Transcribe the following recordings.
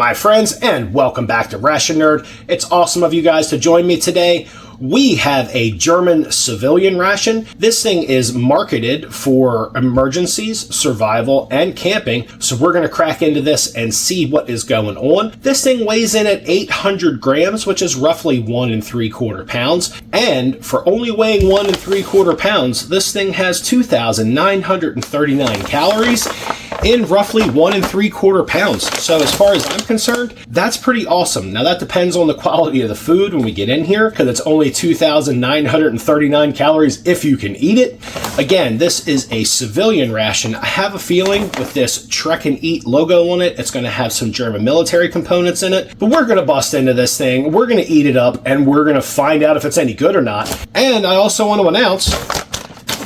Hi friends, and welcome back to Ration Nerd. It's awesome of you guys to join me today. We have a German civilian ration. This thing is marketed for emergencies, survival, and camping. So we're going to crack into this and see what is going on. This thing weighs in at 800 grams, which is roughly 1 3/4 pounds. And for only weighing 1 3/4 pounds, this thing has 2,939 calories in roughly 1 3/4 pounds. So as far as I'm concerned, that's pretty awesome. Now that depends on the quality of the food when we get in here, because it's only 2,939 calories if you can eat it. Again, this is a civilian ration. I have a feeling with this Trek and Eat logo on it, it's going to have some German military components in it. But we're going to bust into this thing, we're going to eat it up, and we're going to find out if it's any good or not. And I also want to announce,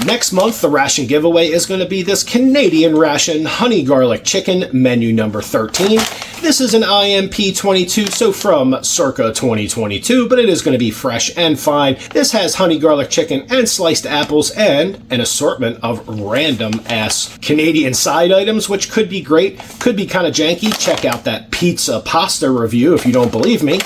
next month, the ration giveaway is going to be this Canadian ration honey garlic chicken, menu number 13. This is an IMP 22, so from circa 2022, but it is going to be fresh and fine. This has honey garlic chicken and sliced apples and an assortment of random ass Canadian side items, which could be great, could be kind of janky. Check out that pizza pasta review if you don't believe me.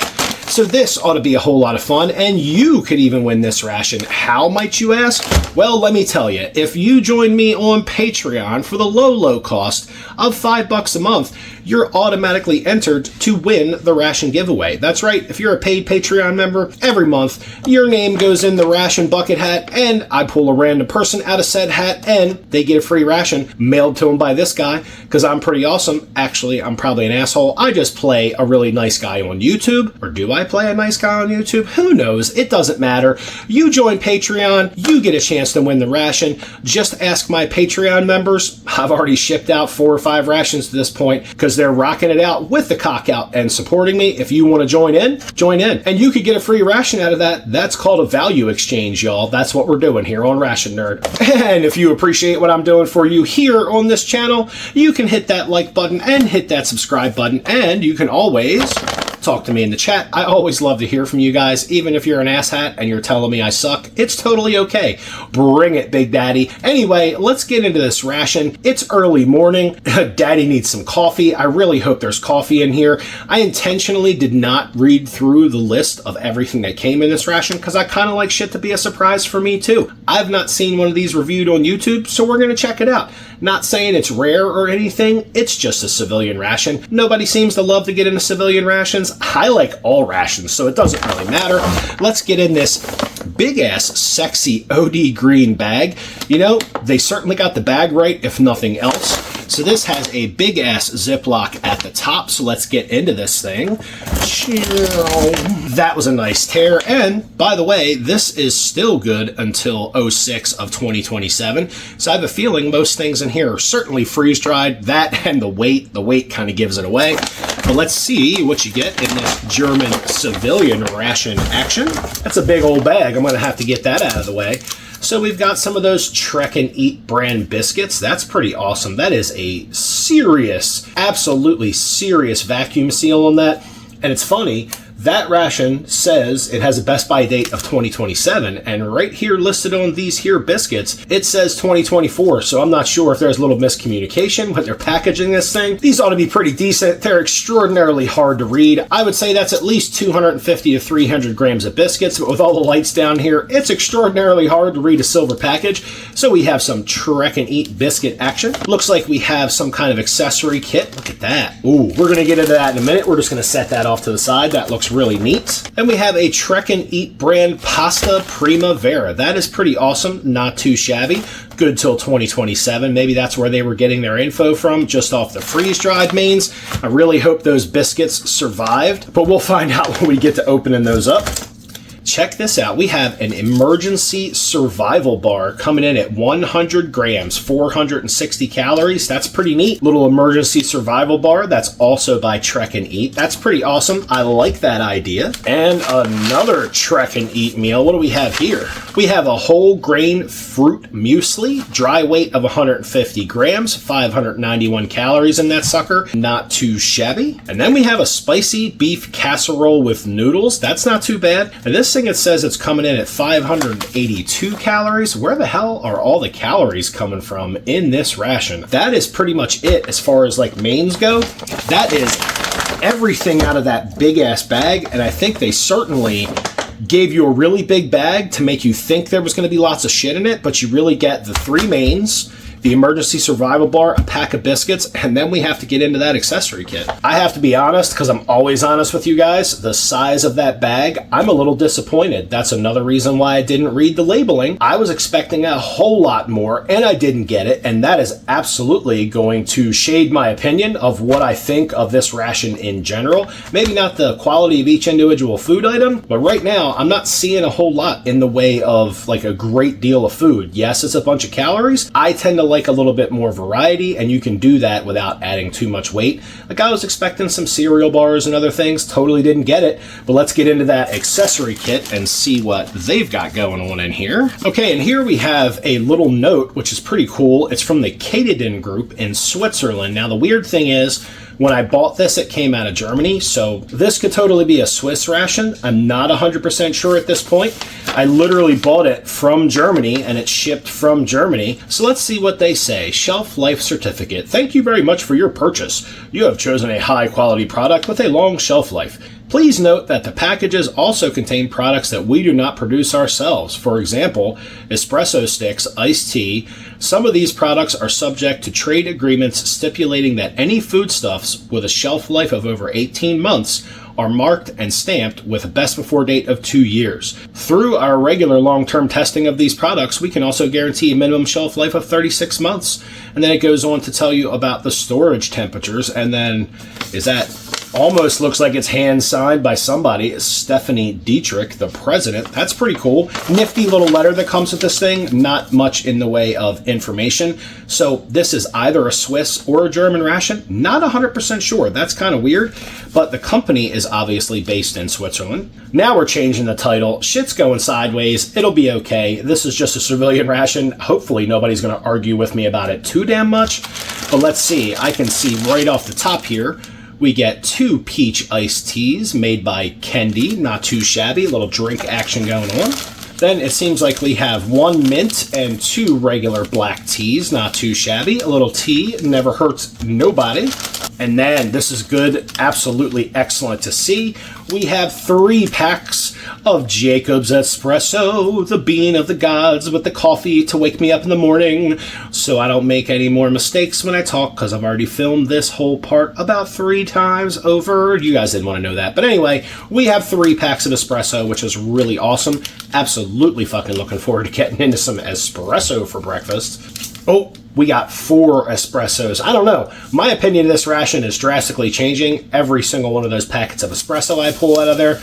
So this ought to be a whole lot of fun, and you could even win this ration. How, might you ask? Well, let me tell you, if you join me on Patreon for the low cost of $5 a month, you're automatically entered to win the ration giveaway. That's right, if you're a paid Patreon member, every month, your name goes in the ration bucket hat, and I pull a random person out of said hat, and they get a free ration mailed to them by this guy, because I'm pretty awesome. Actually, I'm probably an asshole. I just play a really nice guy on YouTube, or do I play a nice guy on YouTube? Who knows? It doesn't matter. You join Patreon, you get a chance to win the ration. Just ask my Patreon members. I've already shipped out 4 or 5 rations to this point because they're rocking it out with the cock out and supporting me. If you want to join in, join in. And you could get a free ration out of that. That's called a value exchange, y'all. That's what we're doing here on Ration Nerd. And if you appreciate what I'm doing for you here on this channel, you can hit that like button and hit that subscribe button. And you can always talk to me in the chat. I always love to hear from you guys. Even if you're an asshat and you're telling me I suck, it's totally okay. Bring it, Big Daddy. Anyway, let's get into this ration. It's early morning. Daddy needs some coffee. I really hope there's coffee in here. I intentionally did not read through the list of everything that came in this ration because I kind of like shit to be a surprise for me too. I've not seen one of these reviewed on YouTube, so we're going to check it out. Not saying it's rare or anything, it's just a civilian ration. Nobody seems to love to get into civilian rations. I like all rations, so it doesn't really matter. Let's get in this big ass sexy OD green bag. You know, they certainly got the bag right, if nothing else. So this has a big ass Ziploc at the top, so let's get into this thing. That was a nice tear, and by the way, this is still good until 06 of 2027, so I have a feeling most things in here are certainly freeze-dried. That and the weight kind of gives it away. But let's see what you get in this German civilian ration action. That's a big old bag. I'm going to have to get that out of the way. So we've got some of those Trek and Eat brand biscuits. That's pretty awesome. That is a serious, absolutely serious vacuum seal on that. And it's funny, that ration says it has a best by date of 2027, and right here listed on these here biscuits, it says 2024, so I'm not sure if there's a little miscommunication when they're packaging this thing. These ought to be pretty decent. They're extraordinarily hard to read. I would say that's at least 250 to 300 grams of biscuits, but with all the lights down here, it's extraordinarily hard to read a silver package. So we have some Trek and Eat biscuit action. Looks like we have some kind of accessory kit. Look at that. Ooh, we're going to get into that in a minute. We're just going to set that off to the side. That looks really neat. And we have a Trek and Eat brand pasta primavera. That is pretty awesome. Not too shabby. Good till 2027. Maybe that's where they were getting their info from, just off the freeze-dried mains. I really hope those biscuits survived, but we'll find out when we get to opening those up. Check this out. We have an emergency survival bar coming in at 100 grams, 460 calories. That's pretty neat. Little emergency survival bar. That's also by Trek and Eat. That's pretty awesome. I like that idea. And another Trek and Eat meal. What do we have here? We have a whole grain fruit muesli, dry weight of 150 grams, 591 calories in that sucker. Not too shabby. And then we have a spicy beef casserole with noodles. That's not too bad. And this thing, it says it's coming in at 582 calories. Where the hell are all the calories coming from in this ration? That is pretty much it as far as like mains go. That is everything out of that big ass bag, and I think they certainly gave you a really big bag to make you think there was going to be lots of shit in it, but you really get the 3 mains, the emergency survival bar, a pack of biscuits, and then we have to get into that accessory kit. I have to be honest, because I'm always honest with you guys, the size of that bag, I'm a little disappointed. That's another reason why I didn't read the labeling. I was expecting a whole lot more, and I didn't get it, and that is absolutely going to shade my opinion of what I think of this ration in general. Maybe not the quality of each individual food item, but right now, I'm not seeing a whole lot in the way of like a great deal of food. Yes, it's a bunch of calories. I tend to like a little bit more variety, and you can do that without adding too much weight. Like I was expecting some cereal bars and other things, totally didn't get it, but let's get into that accessory kit and see what they've got going on in here. Okay, and here we have a little note, which is pretty cool. It's from the Kateden group in Switzerland. Now, the weird thing is, when I bought this, it came out of Germany, so this could totally be a Swiss ration. I'm not 100% sure at this point. I literally bought it from Germany, and it's shipped from Germany. So let's see what they say. Shelf life certificate. Thank you very much for your purchase. You have chosen a high-quality product with a long shelf life. Please note that the packages also contain products that we do not produce ourselves. For example, espresso sticks, iced tea. Some of these products are subject to trade agreements stipulating that any foodstuffs with a shelf life of over 18 months are marked and stamped with a best before date of 2 years. Through our regular long-term testing of these products, we can also guarantee a minimum shelf life of 36 months. And then it goes on to tell you about the storage temperatures. And then is that almost looks like it's hand signed by somebody, Stephanie Dietrich, the president. That's pretty cool. Nifty little letter that comes with this thing. Not much in the way of information. So this is either a Swiss or a German ration. Not 100% sure. That's kind of weird. But the company is obviously based in Switzerland. Now we're changing the title. Shit's going sideways. It'll be okay. This is just a civilian ration. Hopefully nobody's going to argue with me about it too damn much. But let's see. I can see right off the top here, we get 2 peach iced teas made by Kendi. Not too shabby. A little drink action going on. Then it seems like we have 1 mint and 2 regular black teas. Not too shabby. A little tea never hurts nobody. And then, this is good, absolutely excellent to see, we have 3 packs of Jacob's Espresso, the bean of the gods with the coffee to wake me up in the morning so I don't make any more mistakes when I talk, because I've already filmed this whole part about 3 times over. You guys didn't want to know that. But anyway, we have 3 packs of espresso, which is really awesome. Absolutely fucking looking forward to getting into some espresso for breakfast. Oh, we got 4 espressos. I don't know. My opinion of this ration is drastically changing. Every single one of those packets of espresso I pull out of there.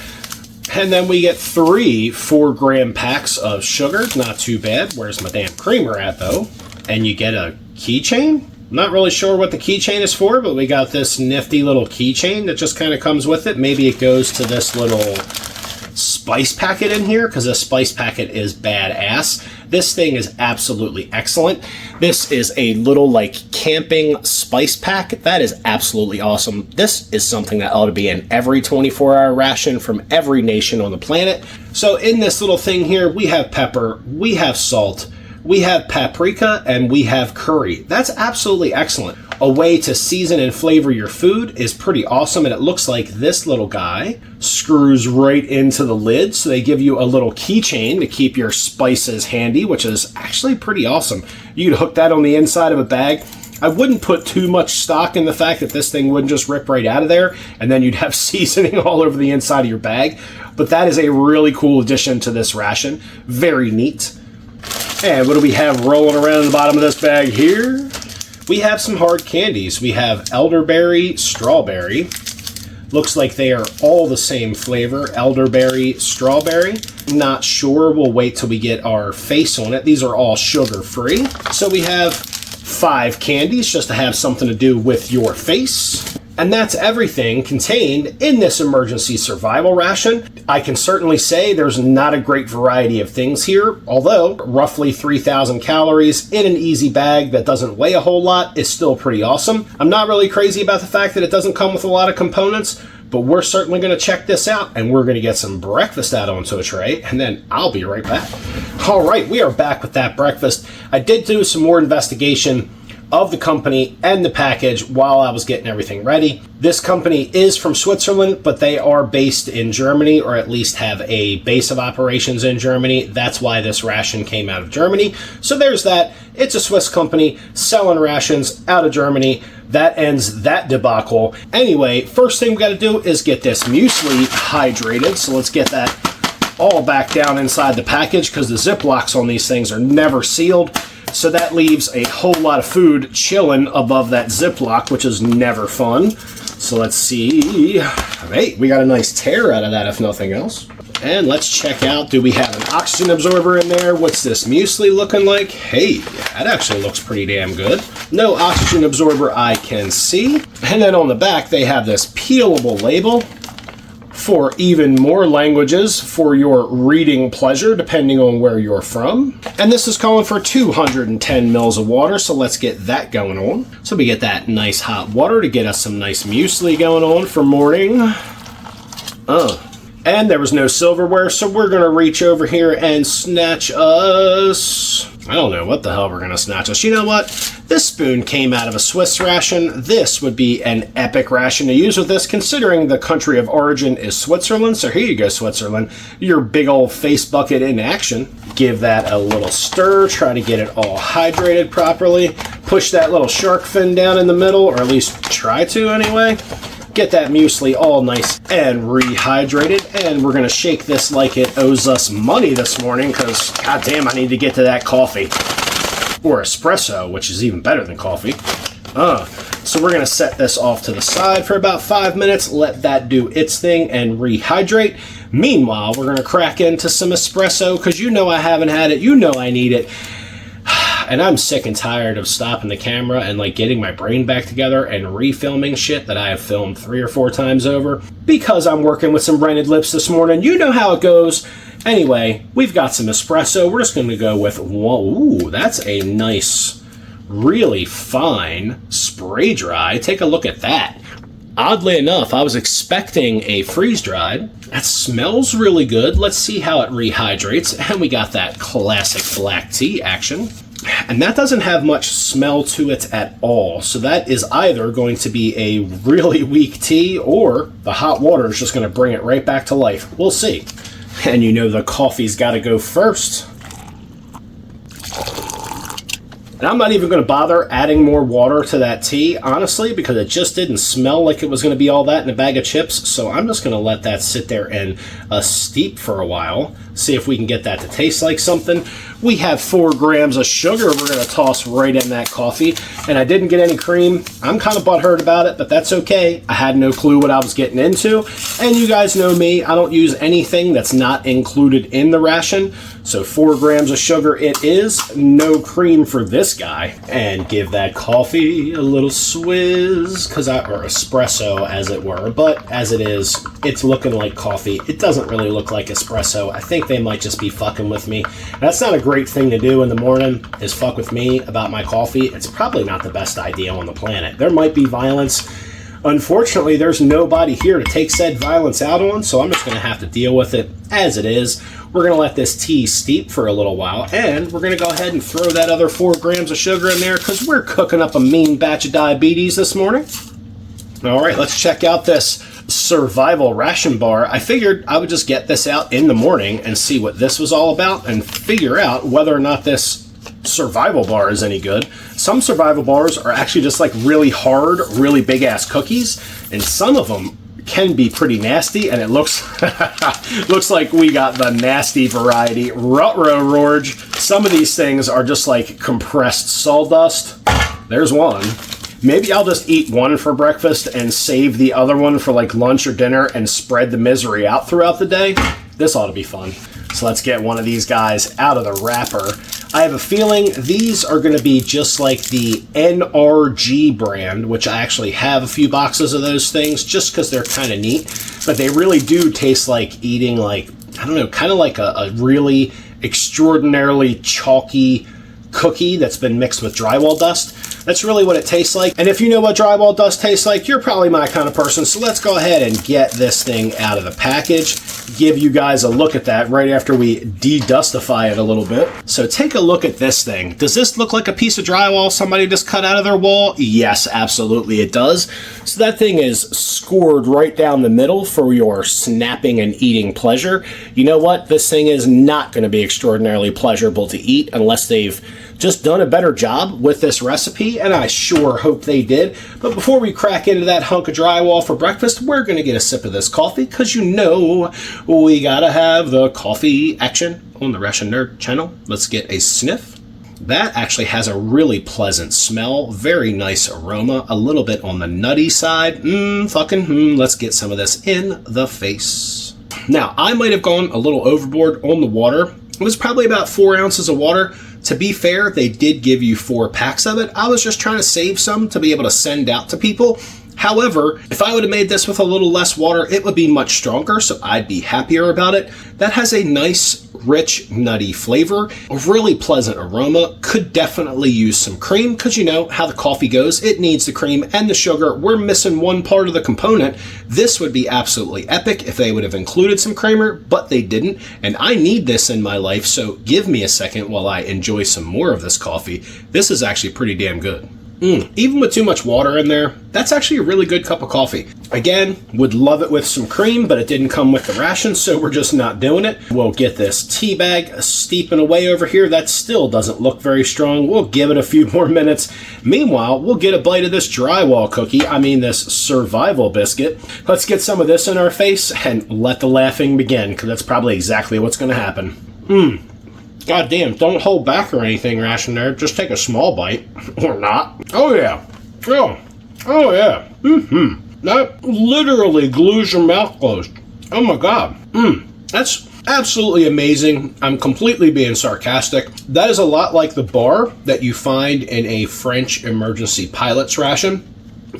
And then we get 3 4-gram packs of sugar. Not too bad. Where's my damn creamer at, though? And you get a keychain? Not really sure what the keychain is for, but we got this nifty little keychain that just kind of comes with it. Maybe it goes to this little spice packet in here, because the spice packet is badass. This thing is absolutely excellent. This is a little like camping spice pack. That is absolutely awesome. This is something that ought to be in every 24-hour ration from every nation on the planet. So in this little thing here, we have pepper, we have salt, we have paprika, and we have curry. That's absolutely excellent. A way to season and flavor your food is pretty awesome, and it looks like this little guy screws right into the lid, so they give you a little keychain to keep your spices handy, which is actually pretty awesome. You could hook that on the inside of a bag. I wouldn't put too much stock in the fact that this thing wouldn't just rip right out of there, and then you'd have seasoning all over the inside of your bag, but that is a really cool addition to this ration. Very neat. And what do we have rolling around in the bottom of this bag here? We have some hard candies. We have elderberry, strawberry. Looks like they are all the same flavor, elderberry, strawberry. Not sure. We'll wait till we get our face on it. These are all sugar-free. So we have 5 candies just to have something to do with your face. And that's everything contained in this emergency survival ration. I can certainly say there's not a great variety of things here, although roughly 3,000 calories in an easy bag that doesn't weigh a whole lot is still pretty awesome. I'm not really crazy about the fact that it doesn't come with a lot of components, but we're certainly going to check this out, and we're going to get some breakfast out onto a tray, and then I'll be right back. All right, we are back with that breakfast. I did do some more investigation of the company and the package while I was getting everything ready. This company is from Switzerland, but they are based in Germany, or at least have a base of operations in Germany. That's why this ration came out of Germany. So there's that. It's a Swiss company selling rations out of Germany. That ends that debacle. Anyway, first thing we got to do is get this muesli hydrated. So let's get that all back down inside the package, because the Ziplocs on these things are never sealed. So that leaves a whole lot of food chilling above that Ziploc, which is never fun. So let's see. Hey, we got a nice tear out of that, if nothing else. And let's check out, do we have an oxygen absorber in there? What's this muesli looking like? Hey, that actually looks pretty damn good. No oxygen absorber I can see. And then on the back, they have this peelable label for even more languages for your reading pleasure, depending on where you're from. And this is calling for 210 mils of water, so let's get that going on. So we get that nice hot water to get us some nice muesli going on for morning. And there was no silverware, so we're gonna reach over here and snatch us... I don't know what the hell we're gonna snatch us. You know what? This spoon came out of a Swiss ration. This would be an epic ration to use with this, considering the country of origin is Switzerland. So here you go, Switzerland. Your big old face bucket in action. Give that a little stir. Try to get it all hydrated properly. Push that little shark fin down in the middle, or at least try to anyway. Get that muesli all nice and rehydrated, and we're going to shake this like it owes us money this morning, because goddamn, I need to get to that coffee. Or espresso, which is even better than coffee. So we're going to set this off to the side for about 5 minutes, let that do its thing and rehydrate. Meanwhile, we're going to crack into some espresso, because you know I haven't had it, you know I need it. And I'm sick and tired of stopping the camera and like getting my brain back together and refilming shit that I have filmed 3 or 4 times over, because I'm working with some rented lips this morning. You know how it goes. Anyway, we've got some espresso. We're just going to go with, whoa, ooh, that's a nice, really fine spray dry. Take a look at that. Oddly enough, I was expecting a freeze-dried. That smells really good. Let's see how it rehydrates. And we got that classic black tea action. And that doesn't have much smell to it at all. So that is either going to be a really weak tea, or the hot water is just going to bring it right back to life. We'll see. And you know the coffee's got to go first. And I'm not even going to bother adding more water to that tea, honestly, because it just didn't smell like it was going to be all that in a bag of chips. So I'm just going to let that sit there and steep for a while. See if we can get that to taste like something. We have 4 grams of sugar we're going to toss right in that coffee. And I didn't get any cream. I'm kind of butthurt about it, but that's okay. I had no clue what I was getting into. And you guys know me, I don't use anything that's not included in the ration. So 4 grams of sugar it is. No cream for this guy. And give that coffee a little swizz, or espresso as it were. But as it is, it's looking like coffee. It doesn't really look like espresso. I think they might just be fucking with me. That's not a great thing to do in the morning, is fuck with me about my coffee. It's probably not the best idea on the planet. There might be violence. Unfortunately, there's nobody here to take said violence out on, so I'm just going to have to deal with it as it is. We're going to let this tea steep for a little while, and we're going to go ahead and throw that other 4 grams of sugar in there, because we're cooking up a mean batch of diabetes this morning. All right, let's check out this survival ration bar. I figured I would just get this out in the morning and see what this was all about, and figure out whether or not this survival bar is any good. Some survival bars are actually just like really hard, really big ass cookies, and some of them can be pretty nasty, and it looks looks like we got the nasty variety. Ruh-roh, Rorge. Some of these things are just like compressed sawdust. There's one. Maybe I'll just eat one for breakfast and save the other one for like lunch or dinner and spread the misery out throughout the day. This ought to be fun. So let's get one of these guys out of the wrapper. I have a feeling these are going to be just like the NRG brand, which I actually have a few boxes of those things just because they're kind of neat. But they really do taste like eating like, I don't know, kind of like a really extraordinarily chalky cookie that's been mixed with drywall dust. That's really what it tastes like. And if you know what drywall dust tastes like, you're probably my kind of person. So let's go ahead and get this thing out of the package. Give you guys a look at that right after we de-dustify it a little bit. So take a look at this thing. Does this look like a piece of drywall somebody just cut out of their wall? Yes, absolutely it does. So that thing is scored right down the middle for your snapping and eating pleasure. You know what? This thing is not going to be extraordinarily pleasurable to eat unless they've just done a better job with this recipe, and I sure hope they did. But before we crack into that hunk of drywall for breakfast, we're going to get a sip of this coffee, because you know we gotta have the coffee action on the Ration Nerd channel. Let's get a sniff. That actually has a really pleasant smell, very nice aroma, a little bit on the nutty side. Let's get some of this in the face. Now, I might have gone a little overboard on the water. It was probably about 4 ounces of water. To be fair, they did give you 4 packs of it. I was just trying to save some to be able to send out to people. However, if I would have made this with a little less water, it would be much stronger, so I'd be happier about it. That has a nice, rich, nutty flavor, a really pleasant aroma. Could definitely use some cream, because you know how the coffee goes. It needs the cream and the sugar. We're missing one part of the component. This would be absolutely epic if they would have included some creamer, but they didn't, and I need this in my life, so give me a second while I enjoy some more of this coffee. This is actually pretty damn good. Even with too much water in there, that's actually a really good cup of coffee. Again, would love it with some cream, but it didn't come with the ration, so we're just not doing it. We'll get this tea bag steeping away over here. That still doesn't look very strong. We'll give it a few more minutes. Meanwhile, we'll get a bite of this drywall cookie, this survival biscuit. Let's get some of this in our face and let the laughing begin, because that's probably exactly what's going to happen. God damn, don't hold back or anything, Ration Nerd. Just take a small bite. Or not. Oh, yeah. Oh yeah. That literally glues your mouth closed. Oh, my God. That's absolutely amazing. I'm completely being sarcastic. That is a lot like the bar that you find in a French emergency pilot's ration.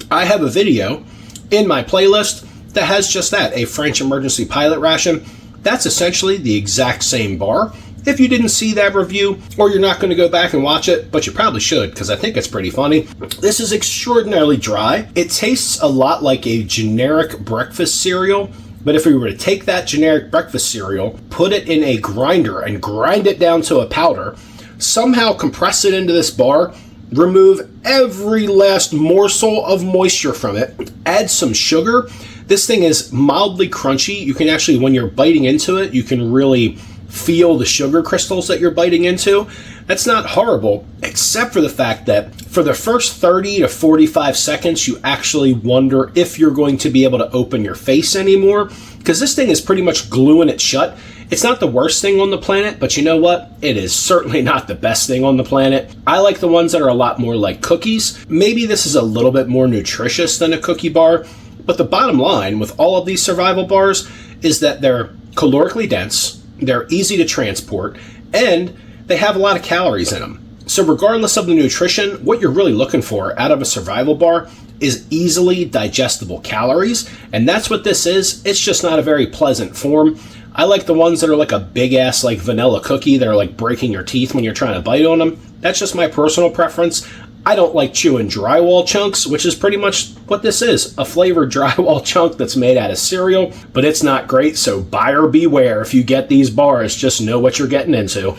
I have a video in my playlist that has just that, a French emergency pilot ration. That's essentially the exact same bar. If you didn't see that review, or you're not going to go back and watch it, but you probably should, because I think it's pretty funny. This is extraordinarily dry. It tastes a lot like a generic breakfast cereal, but if we were to take that generic breakfast cereal, put it in a grinder and grind it down to a powder, somehow compress it into this bar, remove every last morsel of moisture from it, add some sugar. This thing is mildly crunchy. You can actually, when you're biting into it, you can really feel the sugar crystals that you're biting into. That's not horrible, except for the fact that for the first 30 to 45 seconds, you actually wonder if you're going to be able to open your face anymore, because this thing is pretty much gluing it shut. It's not the worst thing on the planet, but you know what? It is certainly not the best thing on the planet. I like the ones that are a lot more like cookies. Maybe this is a little bit more nutritious than a cookie bar, but the bottom line with all of these survival bars is that they're calorically dense, they're easy to transport, and they have a lot of calories in them. So regardless of the nutrition, what you're really looking for out of a survival bar is easily digestible calories, and that's what this is. It's just not a very pleasant form. I like the ones that are like a big ass like vanilla cookie that are like breaking your teeth when you're trying to bite on them. That's just my personal preference. I don't like chewing drywall chunks, which is pretty much what this is, a flavored drywall chunk that's made out of cereal, but it's not great, so buyer beware. If you get these bars, just know what you're getting into.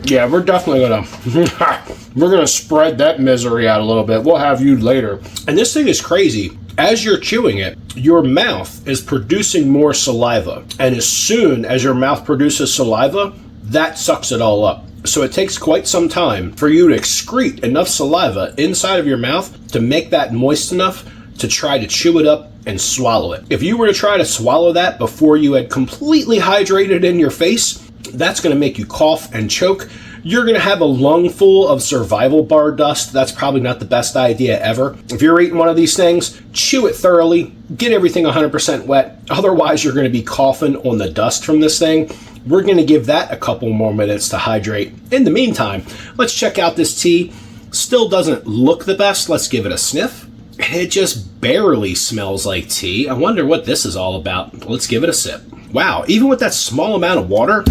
Yeah, we're definitely gonna spread that misery out a little bit. We'll have you later. And this thing is crazy. As you're chewing it, your mouth is producing more saliva, and as soon as your mouth produces saliva, that sucks it all up. So it takes quite some time for you to excrete enough saliva inside of your mouth to make that moist enough to try to chew it up and swallow it. If you were to try to swallow that before you had completely hydrated in your face, that's going to make you cough and choke. You're going to have a lung full of survival bar dust. That's probably not the best idea ever. If you're eating one of these things, chew it thoroughly, get everything 100% wet. Otherwise, you're going to be coughing on the dust from this thing. We're going to give that a couple more minutes to hydrate. In the meantime, let's check out this tea. Still doesn't look the best. Let's give it a sniff. It just barely smells like tea. I wonder what this is all about. Let's give it a sip. Wow, even with that small amount of water,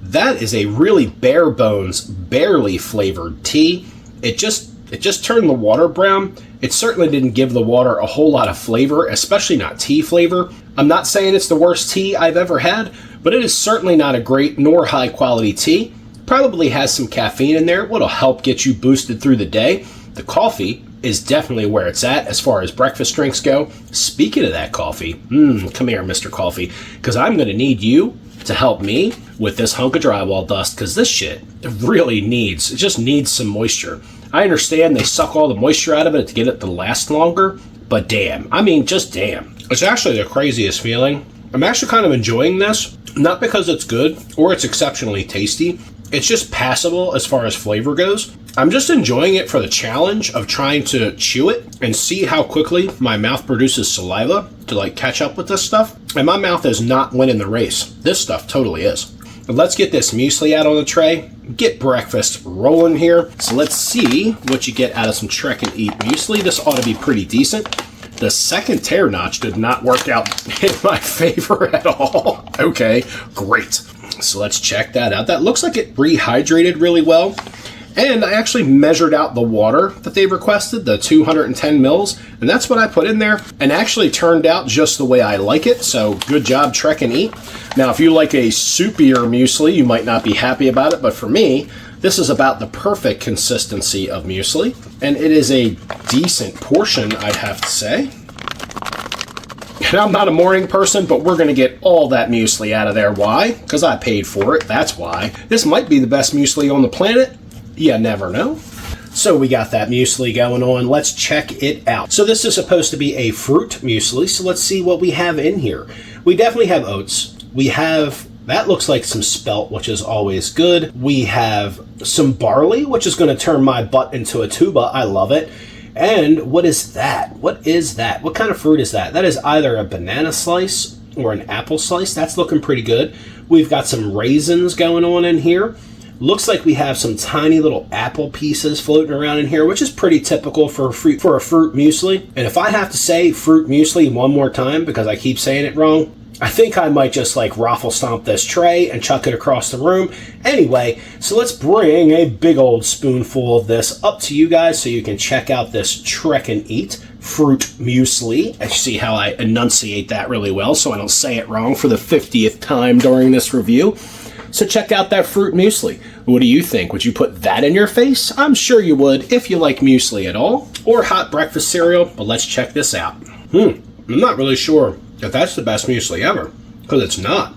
that is a really bare bones, barely flavored tea. It just It just turned the water brown. It certainly didn't give the water a whole lot of flavor, especially not tea flavor. I'm not saying it's the worst tea I've ever had, but it is certainly not a great nor high quality tea. Probably has some caffeine in there, what'll help get you boosted through the day. The coffee is definitely where it's at as far as breakfast drinks go. Speaking of that coffee, come here, Mr. Coffee, because I'm going to need you to help me with this hunk of drywall dust, because this shit really it just needs some moisture. I understand they suck all the moisture out of it to get it to last longer, but damn, I mean, just damn. It's actually the craziest feeling. I'm actually kind of enjoying this, not because it's good or it's exceptionally tasty. It's just passable as far as flavor goes. I'm just enjoying it for the challenge of trying to chew it and see how quickly my mouth produces saliva to like catch up with this stuff. And my mouth is not winning the race. This stuff totally is. But let's get this muesli out on the tray, get breakfast rolling here. So let's see what you get out of some Trek and Eat muesli. This ought to be pretty decent. The second tear notch did not work out in my favor at all. Okay, great. So let's check that out. That looks like it rehydrated really well. And I actually measured out the water that they requested, the 210 mils, and that's what I put in there, and actually turned out just the way I like it, so good job, Trek and Eat. Now, if you like a soupier muesli, you might not be happy about it, but for me, this is about the perfect consistency of muesli, and it is a decent portion, I'd have to say. And I'm not a morning person, but we're going to get all that muesli out of there. Why? Because I paid for it, that's why. This might be the best muesli on the planet. You never know. So we got that muesli going on. Let's check it out. So this is supposed to be a fruit muesli. So let's see what we have in here. We definitely have oats. We have, that looks like some spelt, which is always good. We have some barley, which is going to turn my butt into a tuba. I love it. And what is that? What is that? What kind of fruit is that? That is either a banana slice or an apple slice. That's looking pretty good. We've got some raisins going on in here. Looks like we have some tiny little apple pieces floating around in here, which is pretty typical for a fruit muesli. And if I have to say fruit muesli one more time because I keep saying it wrong, I think I might just like raffle stomp this tray and chuck it across the room. Anyway, so let's bring a big old spoonful of this up to you guys so you can check out this Trek and Eat fruit muesli. And you see how I enunciate that really well so I don't say it wrong for the 50th time during this review. So check out that fruit muesli. What do you think? Would you put that in your face? I'm sure you would if you like muesli at all, or hot breakfast cereal, but let's check this out. I'm not really sure if that's the best muesli ever, because it's not.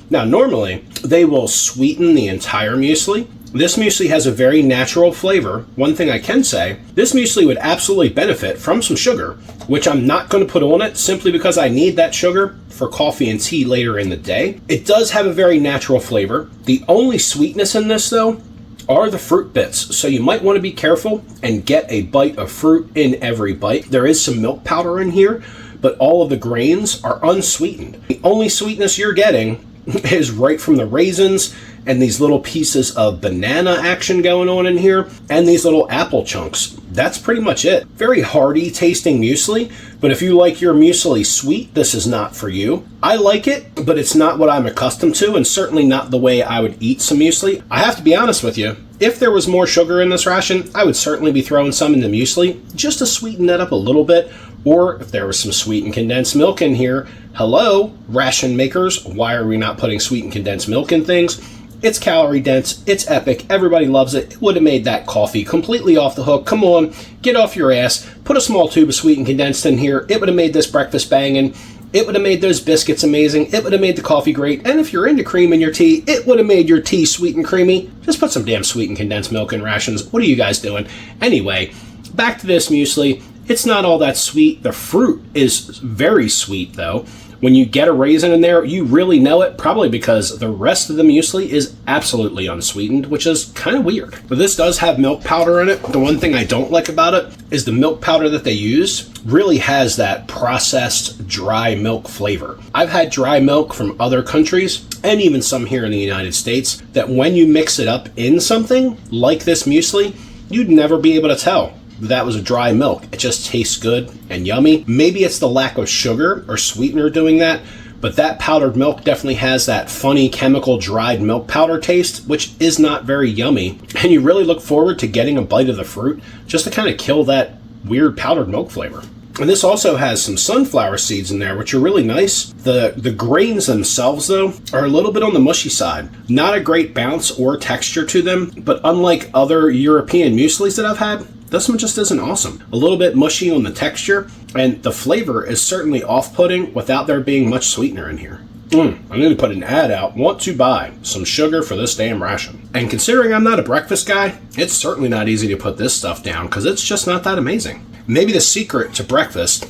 Now, normally, they will sweeten the entire muesli. This muesli has a very natural flavor. One thing I can say, this muesli would absolutely benefit from some sugar, which I'm not going to put on it simply because I need that sugar for coffee and tea later in the day. It does have a very natural flavor. The only sweetness in this, though, are the fruit bits. So you might want to be careful and get a bite of fruit in every bite. There is some milk powder in here, but all of the grains are unsweetened. The only sweetness you're getting is right from the raisins and these little pieces of banana action going on in here and these little apple chunks. That's pretty much it. Very hearty tasting muesli, but if you like your muesli sweet, this is not for you. I like it, but it's not what I'm accustomed to, and certainly not the way I would eat some muesli. I have to be honest with you. If there was more sugar in this ration, I would certainly be throwing some in the muesli just to sweeten that up a little bit. Or if there was some sweetened condensed milk in here, hello, ration makers, why are we not putting sweetened condensed milk in things? It's calorie dense, it's epic, everybody loves it. It would have made that coffee completely off the hook. Come on, get off your ass, put a small tube of sweetened condensed in here. It would have made this breakfast banging. It would have made those biscuits amazing. It would have made the coffee great. And if you're into cream in your tea, it would have made your tea sweet and creamy. Just put some damn sweetened condensed milk in rations. What are you guys doing? Anyway, back to this muesli. It's not all that sweet. The fruit is very sweet, though. When you get a raisin in there, you really know it, probably because the rest of the muesli is absolutely unsweetened, which is kind of weird. But this does have milk powder in it. The one thing I don't like about it is the milk powder that they use really has that processed dry milk flavor. I've had dry milk from other countries, and even some here in the United States, that when you mix it up in something like this muesli, you'd never be able to tell that was a dry milk. It just tastes good and yummy. Maybe it's the lack of sugar or sweetener doing that, but that powdered milk definitely has that funny chemical dried milk powder taste, which is not very yummy. And you really look forward to getting a bite of the fruit just to kind of kill that weird powdered milk flavor. And this also has some sunflower seeds in there, which are really nice. The grains themselves, though, are a little bit on the mushy side. Not a great bounce or texture to them, but unlike other European mueslis that I've had, this one just isn't awesome. A little bit mushy on the texture, and the flavor is certainly off-putting without there being much sweetener in here. I need to put an ad out. Want to buy some sugar for this damn ration. And considering I'm not a breakfast guy, it's certainly not easy to put this stuff down because it's just not that amazing. Maybe the secret to breakfast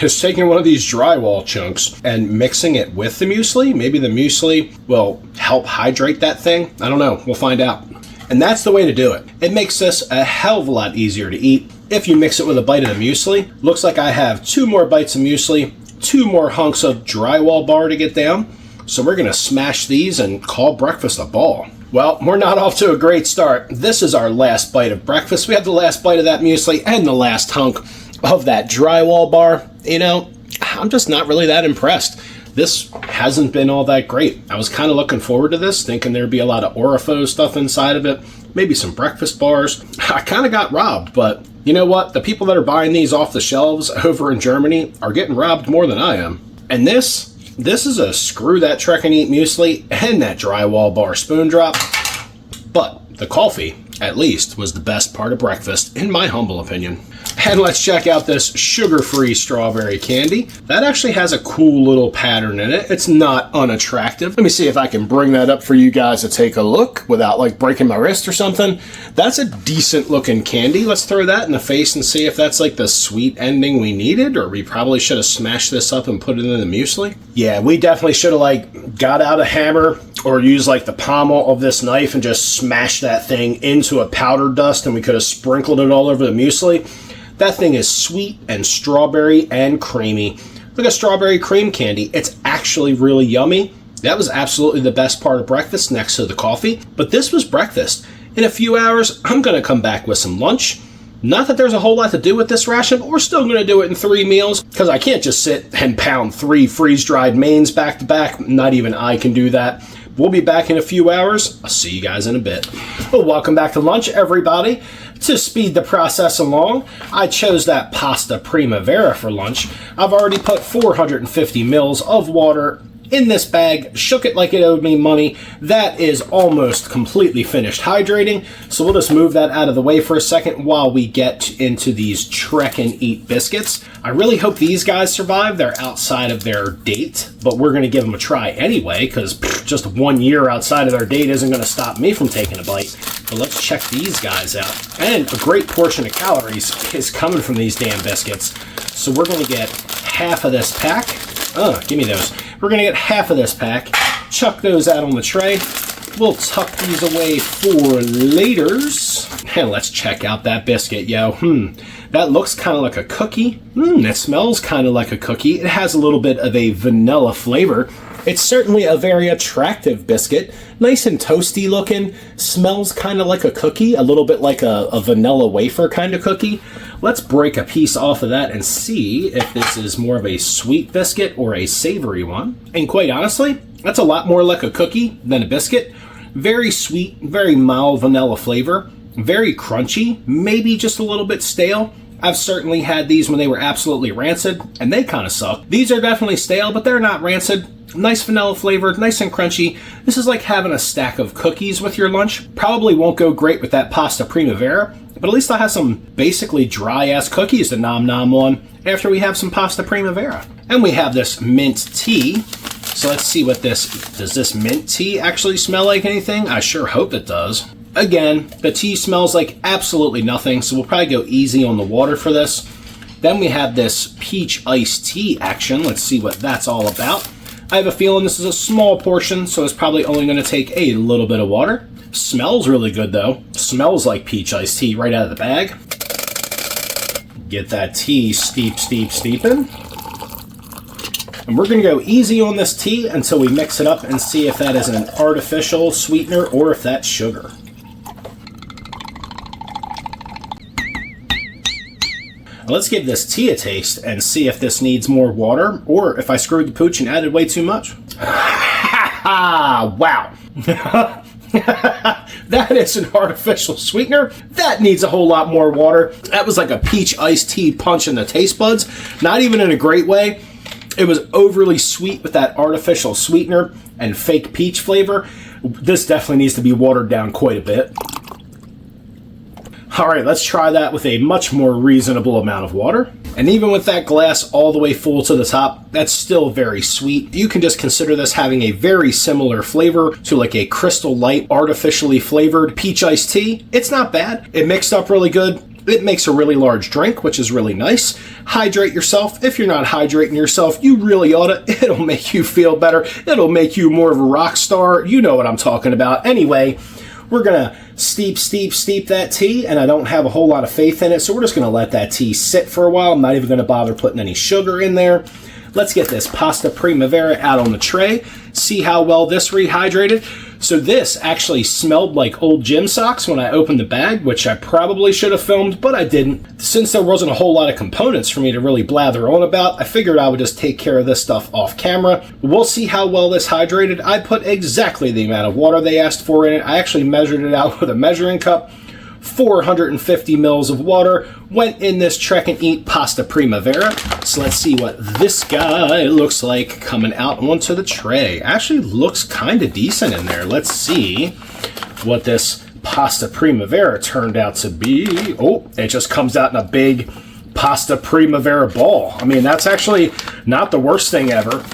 is taking one of these drywall chunks and mixing it with the muesli. Maybe the muesli will help hydrate that thing. I don't know. We'll find out. And that's the way to do it. It makes this a hell of a lot easier to eat if you mix it with a bite of the muesli. Looks like I have 2 more bites of muesli, 2 more hunks of drywall bar to get down. So we're going to smash these and call breakfast a ball. Well, we're not off to a great start. This is our last bite of breakfast. We have the last bite of that muesli and the last hunk of that drywall bar. You know, I'm just not really that impressed. This hasn't been all that great. I was kind of looking forward to this, thinking there'd be a lot of Orifo stuff inside of it, maybe some breakfast bars. I kind of got robbed, but you know what? The people that are buying these off the shelves over in Germany are getting robbed more than I am. And this is a screw that Trek and Eat muesli and that drywall bar spoon drop. But the coffee, at least, was the best part of breakfast, in my humble opinion. And let's check out this sugar-free strawberry candy. That actually has a cool little pattern in it. It's not unattractive. Let me see if I can bring that up for you guys to take a look without like breaking my wrist or something. That's a decent looking candy. Let's throw that in the face and see if that's like the sweet ending we needed, or we probably should have smashed this up and put it in the muesli. Yeah, we definitely should have like got out a hammer or used like the pommel of this knife and just smashed that thing into a powder dust, and we could have sprinkled it all over the muesli. That thing is sweet and strawberry and creamy. Like a strawberry cream candy. It's actually really yummy. That was absolutely the best part of breakfast next to the coffee. But this was breakfast. In a few hours, I'm going to come back with some lunch. Not that there's a whole lot to do with this ration, but we're still going to do it in 3 meals because I can't just sit and pound 3 freeze-dried mains back to back. Not even I can do that. We'll be back in a few hours. I'll see you guys in a bit. Well, welcome back to lunch, everybody. To speed the process along, I chose that pasta primavera for lunch. I've already put 450 mils of water in this bag, shook it like it owed me money. That is almost completely finished hydrating, so we'll just move that out of the way for a second while we get into these Trek and Eat biscuits. I really hope these guys survive. They're outside of their date, but we're going to give them a try anyway, because just 1 year outside of their date isn't going to stop me from taking a bite. But let's check these guys out. And a great portion of calories is coming from these damn biscuits. So we're going to get half of this pack. Give me those. We're going to get half of this pack, chuck those out on the tray. We'll tuck these away for laters. And let's check out that biscuit, yo. That looks kind of like a cookie. It smells kind of like a cookie. It has a little bit of a vanilla flavor. It's certainly a very attractive biscuit. Nice and toasty looking. Smells kind of like a cookie, a little bit like a vanilla wafer kind of cookie. Let's break a piece off of that and see if this is more of a sweet biscuit or a savory one. And quite honestly, that's a lot more like a cookie than a biscuit. Very sweet, very mild vanilla flavor. Very crunchy, maybe just a little bit stale. I've certainly had these when they were absolutely rancid, and they kind of suck. These are definitely stale, but they're not rancid. Nice vanilla flavor, nice and crunchy. This is like having a stack of cookies with your lunch. Probably won't go great with that pasta primavera, but at least I'll have some basically dry-ass cookies to nom-nom on after we have some pasta primavera. And we have this mint tea. So let's see what does this mint tea actually smell like anything? I sure hope it does. Again, the tea smells like absolutely nothing, so we'll probably go easy on the water for this. Then we have this peach iced tea action. Let's see what that's all about. I have a feeling this is a small portion, so it's probably only going to take a little bit of water. Smells really good, though. Smells like peach iced tea right out of the bag. Get that tea steeping. And we're going to go easy on this tea until we mix it up and see if that is an artificial sweetener or if that's sugar. Let's give this tea a taste and see if this needs more water or if I screwed the pooch and added way too much. Wow. That is an artificial sweetener. That needs a whole lot more water. That was like a peach iced tea punch in the taste buds. Not even in a great way. It was overly sweet with that artificial sweetener and fake peach flavor. This definitely needs to be watered down quite a bit. All right, let's try that with a much more reasonable amount of water. And even with that glass all the way full to the top, that's still very sweet. You can just consider this having a very similar flavor to like a Crystal Light artificially flavored peach iced tea. It's not bad. It mixed up really good. It makes a really large drink, which is really nice. Hydrate yourself. If you're not hydrating yourself, you really ought to. It'll make you feel better. It'll make you more of a rock star. You know what I'm talking about. Anyway, we're going to steep that tea, and I don't have a whole lot of faith in it, so we're just going to let that tea sit for a while. I'm not even going to bother putting any sugar in there. Let's get this Pasta Primavera out on the tray, see how well this rehydrated. So this actually smelled like old gym socks when I opened the bag, which I probably should have filmed, but I didn't. Since there wasn't a whole lot of components for me to really blather on about, I figured I would just take care of this stuff off camera. We'll see how well this hydrated. I put exactly the amount of water they asked for in it. I actually measured it out with a measuring cup. 450 mils of water went in this Trek and Eat Pasta Primavera. So let's see what this guy looks like coming out onto the tray. Actually looks kind of decent in there. Let's see what this Pasta Primavera turned out to be. Oh, it just comes out in a big Pasta Primavera ball. I mean, that's actually not the worst thing ever.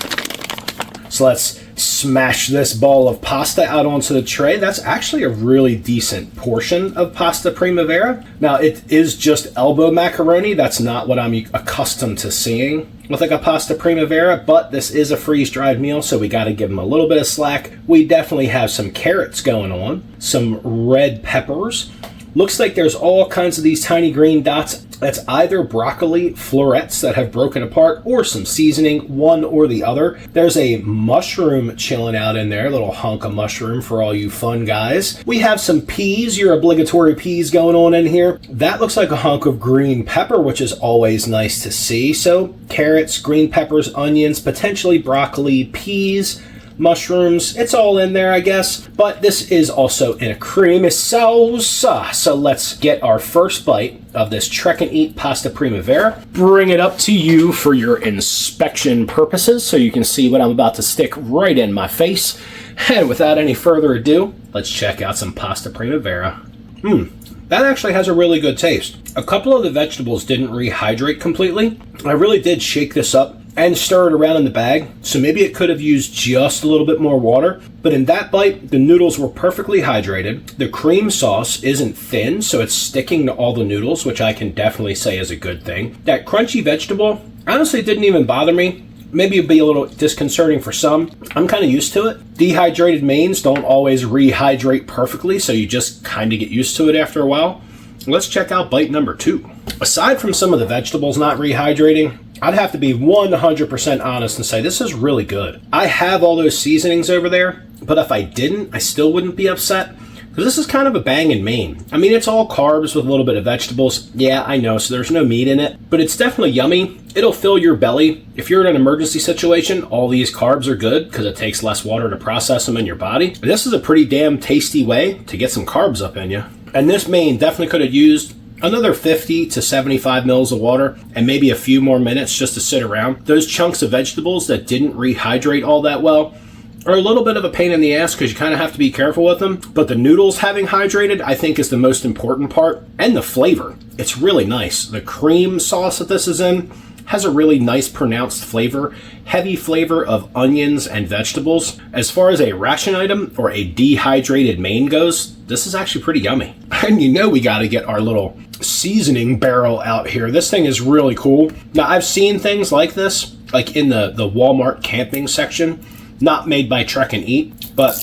So let's smash this ball of pasta out onto the tray. That's actually a really decent portion of Pasta Primavera. Now, it is just elbow macaroni. That's not what I'm accustomed to seeing with like a Pasta Primavera, but this is a freeze-dried meal, so we got to give them a little bit of slack. We definitely have some carrots going on, some red peppers. Looks like there's all kinds of these tiny green dots. That's either broccoli florets that have broken apart or some seasoning, one or the other. There's a mushroom chilling out in there, a little hunk of mushroom for all you fun guys. We have some peas, your obligatory peas going on in here. That looks like a hunk of green pepper, which is always nice to see. So carrots, green peppers, onions, potentially broccoli, peas, mushrooms, it's all in there, I guess. But this is also in a creamy sauce. So let's get our first bite of this Trek and Eat Pasta Primavera. Bring it up to you for your inspection purposes so you can see what I'm about to stick right in my face. And without any further ado, let's check out some Pasta Primavera. That actually has a really good taste. A couple of the vegetables didn't rehydrate completely. I really did shake this up and stir it around in the bag, so maybe it could have used just a little bit more water. But in that bite, the noodles were perfectly hydrated. The cream sauce isn't thin, so it's sticking to all the noodles, which I can definitely say is a good thing. That crunchy vegetable honestly didn't even bother me. Maybe it'd be a little disconcerting for some. I'm kind of used to it. Dehydrated mains don't always rehydrate perfectly, so you just kind of get used to it after a while. Let's check out bite number 2. Aside from some of the vegetables not rehydrating, I'd have to be 100% honest and say this is really good. I have all those seasonings over there, but if I didn't, I still wouldn't be upset. Because this is kind of a banging main. I mean, it's all carbs with a little bit of vegetables. Yeah, I know, so there's no meat in it. But it's definitely yummy. It'll fill your belly. If you're in an emergency situation, all these carbs are good because it takes less water to process them in your body. But this is a pretty damn tasty way to get some carbs up in you. And this main definitely could have used another 50 to 75 mils of water and maybe a few more minutes just to sit around. Those chunks of vegetables that didn't rehydrate all that well are a little bit of a pain in the ass because you kind of have to be careful with them. But the noodles having hydrated, I think, is the most important part. And the flavor. It's really nice. The cream sauce that this is in has a really nice pronounced flavor. Heavy flavor of onions and vegetables. As far as a ration item or a dehydrated main goes, this is actually pretty yummy. And you know we got to get our little seasoning barrel out here. This thing is really cool. Now, I've seen things like this, like in the Walmart camping section. Not made by Trek and Eat, but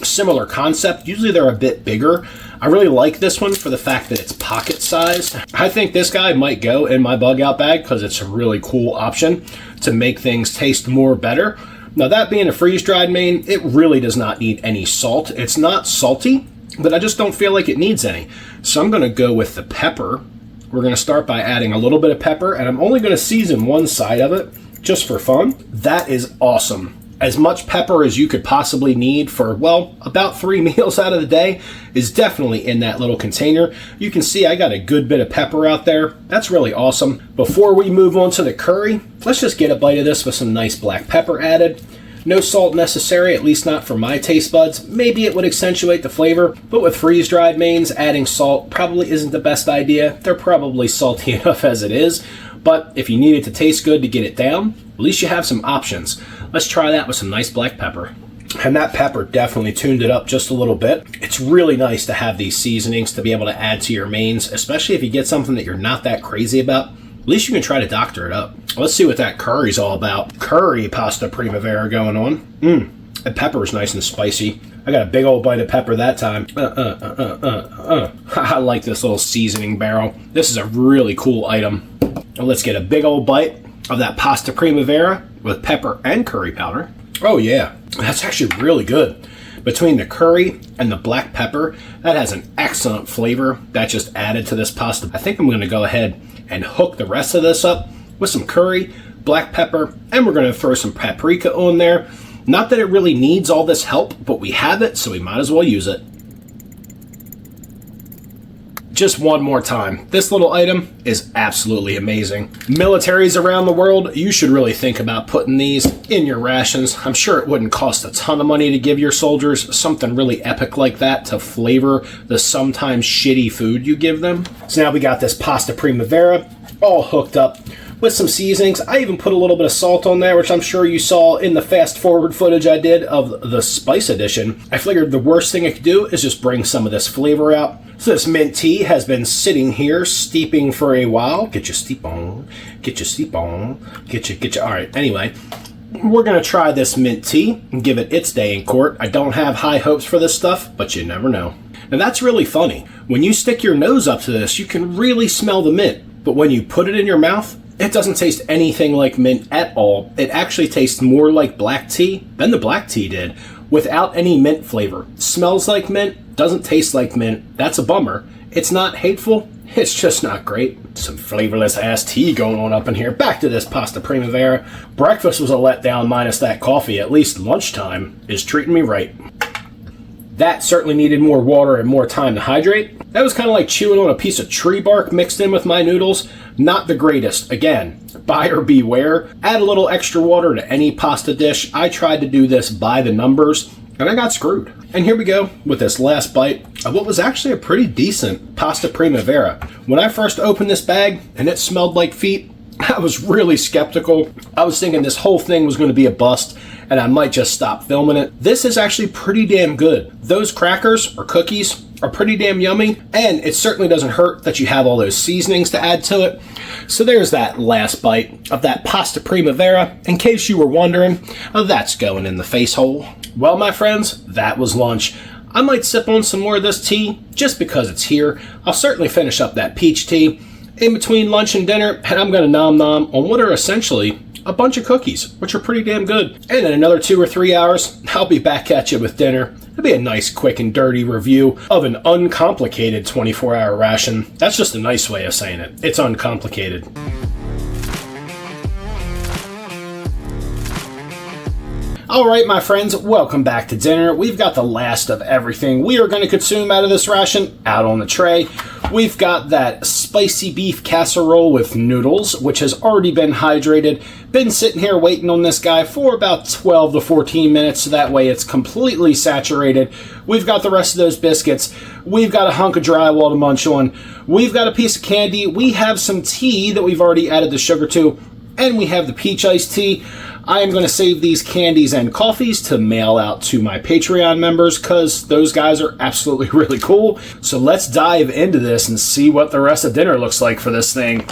similar concept. Usually they're a bit bigger. I really like this one for the fact that it's pocket sized. I think this guy might go in my bug out bag because it's a really cool option to make things taste more better. Now, that being a freeze-dried main, it really does not need any salt. It's not salty, but I just don't feel like it needs any. So I'm going to go with the pepper we're going to start by adding a little bit of pepper, and I'm only going to season one side of it just for fun. That is awesome. As much pepper as you could possibly need for, well, about 3 meals out of the day is definitely in that little container. You can see I got a good bit of pepper out there. That's really awesome. Before we move on to the curry, let's just get a bite of this with some nice black pepper added. No salt necessary, at least not for my taste buds. Maybe it would accentuate the flavor, but with freeze-dried mains, adding salt probably isn't the best idea. They're probably salty enough as it is, but if you need it to taste good to get it down, at least you have some options. Let's try that with some nice black pepper. And that pepper definitely tuned it up just a little bit. It's really nice to have these seasonings to be able to add to your mains, especially if you get something that you're not that crazy about. At least you can try to doctor it up. Let's see what that curry's all about. Curry pasta primavera going on. The pepper is nice and spicy. I got a big old bite of pepper that time. I like this little seasoning barrel. This is a really cool item. Now let's get a big old bite of that pasta primavera with pepper and curry powder. Oh yeah, that's actually really good. Between the curry and the black pepper, that has an excellent flavor that just added to this pasta. I think I'm going to go ahead and hook the rest of this up with some curry, black pepper, and we're going to throw some paprika on there. Not that it really needs all this help, but we have it, so we might as well use it. Just one more time, this little item is absolutely amazing. Militaries around the world, you should really think about putting these in your rations. I'm sure it wouldn't cost a ton of money to give your soldiers something really epic like that to flavor the sometimes shitty food you give them. So now we got this pasta primavera all hooked up with some seasonings. I even put a little bit of salt on there, which I'm sure you saw in the fast forward footage I did of the spice edition. I figured the worst thing I could do is just bring some of this flavor out. So this mint tea has been sitting here steeping for a while. Get your steep on, get your steep on, get your, all right, anyway. We're gonna try this mint tea and give it its day in court. I don't have high hopes for this stuff, but you never know. Now that's really funny. When you stick your nose up to this, you can really smell the mint, but when you put it in your mouth, it doesn't taste anything like mint at all. It actually tastes more like black tea than the black tea did, without any mint flavor. Smells like mint, doesn't taste like mint. That's a bummer. It's not hateful, it's just not great. Some flavorless ass tea going on up in here. Back to this pasta primavera. Breakfast was a letdown minus that coffee. At least lunchtime is treating me right. That certainly needed more water and more time to hydrate. That was kind of like chewing on a piece of tree bark mixed in with my noodles. Not the greatest. Again, buyer beware. Add a little extra water to any pasta dish. I tried to do this by the numbers, and I got screwed. And here we go with this last bite of what was actually a pretty decent pasta primavera. When I first opened this bag and it smelled like feet, I was really skeptical. I was thinking this whole thing was going to be a bust and I might just stop filming it. This is actually pretty damn good. Those crackers or cookies are pretty damn yummy, and it certainly doesn't hurt that you have all those seasonings to add to it. So there's that last bite of that pasta primavera. In case you were wondering, that's going in the face hole. Well, my friends, that was lunch. I might sip on some more of this tea just because it's here. I'll certainly finish up that peach tea in between lunch and dinner, and I'm gonna nom nom on what are essentially a bunch of cookies, which are pretty damn good. And in another 2 or 3 hours, I'll be back at you with dinner. It'll be a nice, quick, and dirty review of an uncomplicated 24-hour ration. That's just a nice way of saying it. It's uncomplicated. All right, my friends, welcome back to dinner. We've got the last of everything we are going to consume out of this ration out on the tray. We've got that spicy beef casserole with noodles, which has already been hydrated. Been sitting here waiting on this guy for about 12 to 14 minutes, so that way it's completely saturated. We've got the rest of those biscuits. We've got a hunk of drywall to munch on. We've got a piece of candy. We have some tea that we've already added the sugar to, and we have the peach iced tea. I am going to save these candies and coffees to mail out to my Patreon members because those guys are absolutely really cool. So let's dive into this and see what the rest of dinner looks like for this thing.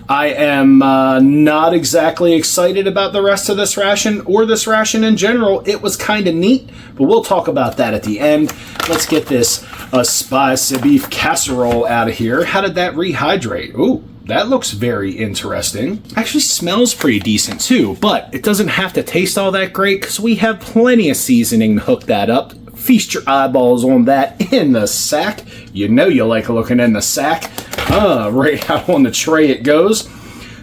I am not exactly excited about the rest of this ration or this ration in general. It was kind of neat, but we'll talk about that at the end. Let's get this spicy beef casserole out of here. How did that rehydrate? Ooh. That looks very interesting. Actually smells pretty decent too, but it doesn't have to taste all that great because we have plenty of seasoning to hook that up. Feast your eyeballs on that in the sack. You know you like looking in the sack. Right out on the tray it goes.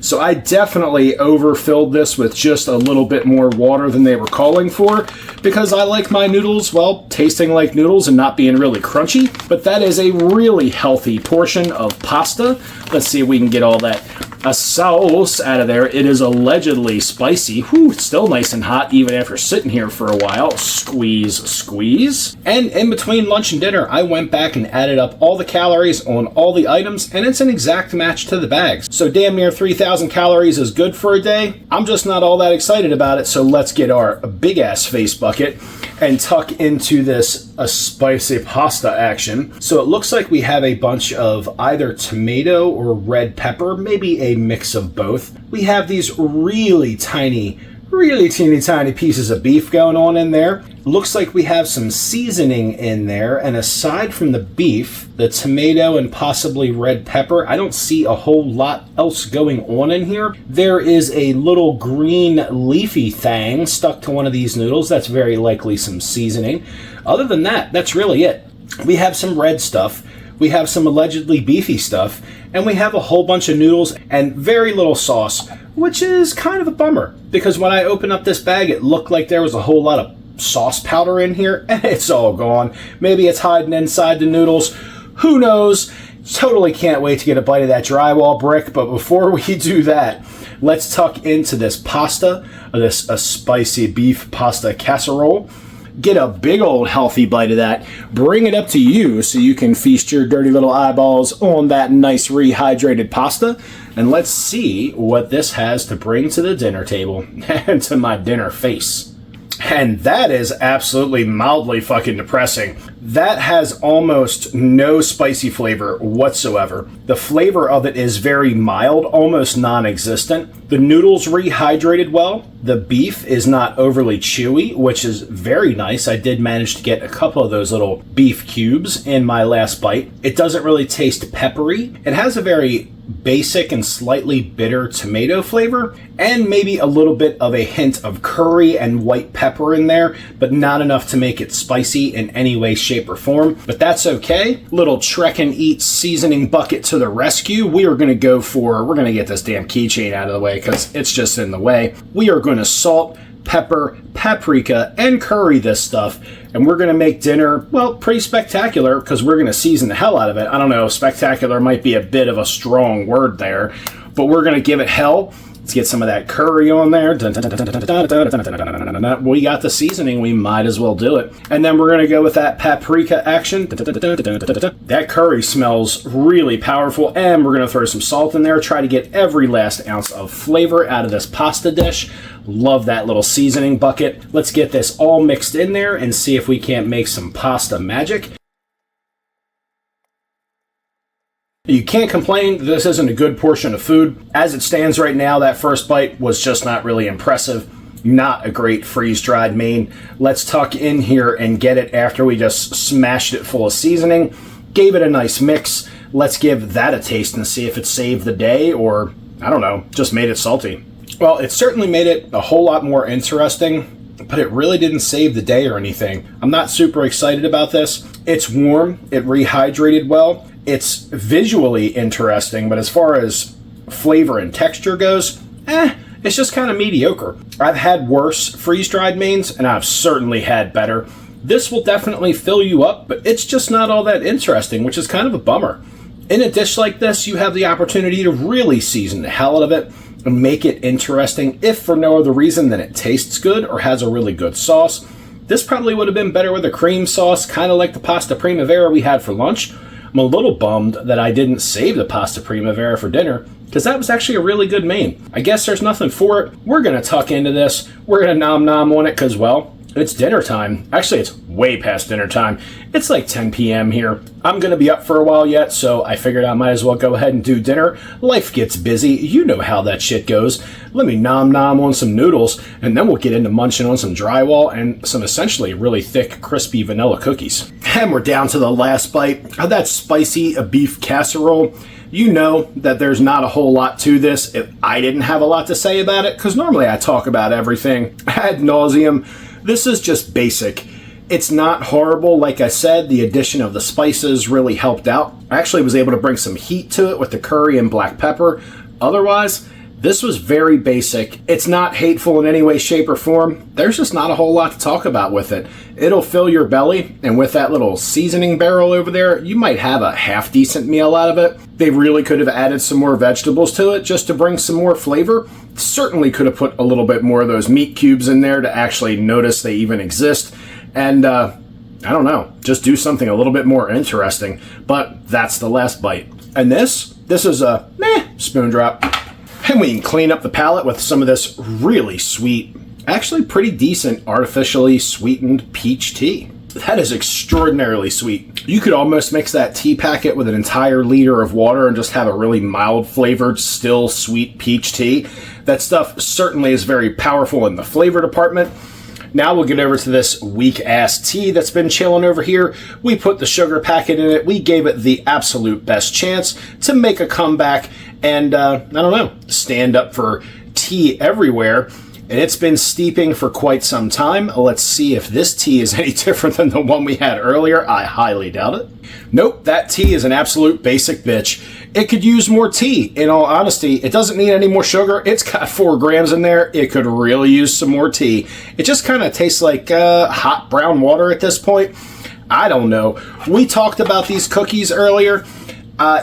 So I definitely overfilled this with just a little bit more water than they were calling for, because I like my noodles, well, tasting like noodles and not being really crunchy. But that is a really healthy portion of pasta. Let's see if we can get all that sauce out of there. It is allegedly spicy. Whew, it's still nice and hot even after sitting here for a while. Squeeze, squeeze. And in between lunch and dinner, I went back and added up all the calories on all the items, and it's an exact match to the bags. So damn near 3,000 calories is good for a day. I'm just not all that excited about it, so let's get our big ass face bucket and tuck into this spicy pasta action. So it looks like we have a bunch of either tomato or red pepper, maybe a mix of both. We have these really teeny tiny pieces of beef going on in there. Looks like we have some seasoning in there, and aside from the beef, the tomato, and possibly red pepper, I don't see a whole lot else going on in here. There is a little green leafy thing stuck to one of these noodles. That's very likely some seasoning. Other than that, that's really it. We have some red stuff, we have some allegedly beefy stuff, and we have a whole bunch of noodles and very little sauce, which is kind of a bummer, because when I opened up this bag, it looked like there was a whole lot of sauce powder in here, and it's all gone. Maybe it's hiding inside the noodles. Who knows? Totally can't wait to get a bite of that drywall brick, but before we do that, let's tuck into this pasta, this spicy beef pasta casserole. Get a big old healthy bite of that. Bring it up to you so you can feast your dirty little eyeballs on that nice rehydrated pasta. And let's see what this has to bring to the dinner table and to my dinner face. And that is absolutely mildly fucking depressing. That has almost no spicy flavor whatsoever. The flavor of it is very mild, almost non-existent. The noodles rehydrated well. The beef is not overly chewy, which is very nice. I did manage to get a couple of those little beef cubes in my last bite. It doesn't really taste peppery. It has a very basic and slightly bitter tomato flavor, and maybe a little bit of a hint of curry and white pepper in there, but not enough to make it spicy in any way, shape, or form. But that's okay. Little Trek and Eat seasoning bucket to the rescue. We're going to get this damn keychain out of the way because it's just in the way. We are going to salt, pepper, paprika, and curry this stuff, and we're going to make dinner, well, pretty spectacular, because we're going to season the hell out of it. I don't know, spectacular might be a bit of a strong word there, but we're going to give it hell. Let's get some of that curry on there. We got the seasoning, we might as well do it. And then we're going to go with that paprika action. That curry smells really powerful, and we're going to throw some salt in there, try to get every last ounce of flavor out of this pasta dish. Love that little seasoning bucket. Let's get this all mixed in there and see if we can't make some pasta magic. You can't complain, this isn't a good portion of food. As it stands right now, that first bite was just not really impressive. Not a great freeze-dried main. Let's tuck in here and get it after we just smashed it full of seasoning. Gave it a nice mix. Let's give that a taste and see if it saved the day or, I don't know, just made it salty. Well, it certainly made it a whole lot more interesting, but it really didn't save the day or anything. I'm not super excited about this. It's warm, it rehydrated well. It's visually interesting, but as far as flavor and texture goes, it's just kind of mediocre. I've had worse freeze-dried mains, and I've certainly had better. This will definitely fill you up, but it's just not all that interesting, which is kind of a bummer. In a dish like this, you have the opportunity to really season the hell out of it and make it interesting, if for no other reason than it tastes good or has a really good sauce. This probably would have been better with a cream sauce, kind of like the pasta primavera we had for lunch. I'm a little bummed that I didn't save the pasta primavera for dinner, because that was actually a really good main. I guess there's nothing for it. We're going to tuck into this. We're going to nom on it because, well, it's dinner time. Actually, it's way past dinner time. It's like 10 p.m. here. I'm going to be up for a while yet, so I figured I might as well go ahead and do dinner. Life gets busy. You know how that shit goes. Let me nom on some noodles, and then we'll get into munching on some drywall and some essentially really thick, crispy vanilla cookies. And we're down to the last bite of that spicy beef casserole. You know that there's not a whole lot to this if I didn't have a lot to say about it, because normally I talk about everything ad nauseum. This is just basic It's not horrible. Like I said, the addition of the spices really helped out. I actually was able to bring some heat to it with the curry and black pepper. Otherwise, this was very basic. It's not hateful in any way, shape, or form. There's just not a whole lot to talk about with it. It'll fill your belly, and with that little seasoning barrel over there, you might have a half-decent meal out of it. They really could have added some more vegetables to it just to bring some more flavor. Certainly could have put a little bit more of those meat cubes in there to actually notice they even exist. And, I don't know, just do something a little bit more interesting. But that's the last bite. And this is a spoon drop. And we can clean up the palate with some of this really sweet, actually pretty decent artificially sweetened peach tea. That is extraordinarily sweet. You could almost mix that tea packet with an entire liter of water and just have a really mild flavored, still sweet peach tea. That stuff certainly is very powerful in the flavor department. Now we'll get over to this weak-ass tea that's been chilling over here. We put the sugar packet in it. We gave it the absolute best chance to make a comeback and, I don't know, stand up for tea everywhere. And it's been steeping for quite some time. Let's see if this tea is any different than the one we had earlier. I highly doubt it. Nope, that tea is an absolute basic bitch. It could use more tea, in all honesty. It doesn't need any more sugar. It's got 4 grams in there. It could really use some more tea. It just kind of tastes like hot brown water at this point. I don't know. We talked about these cookies earlier.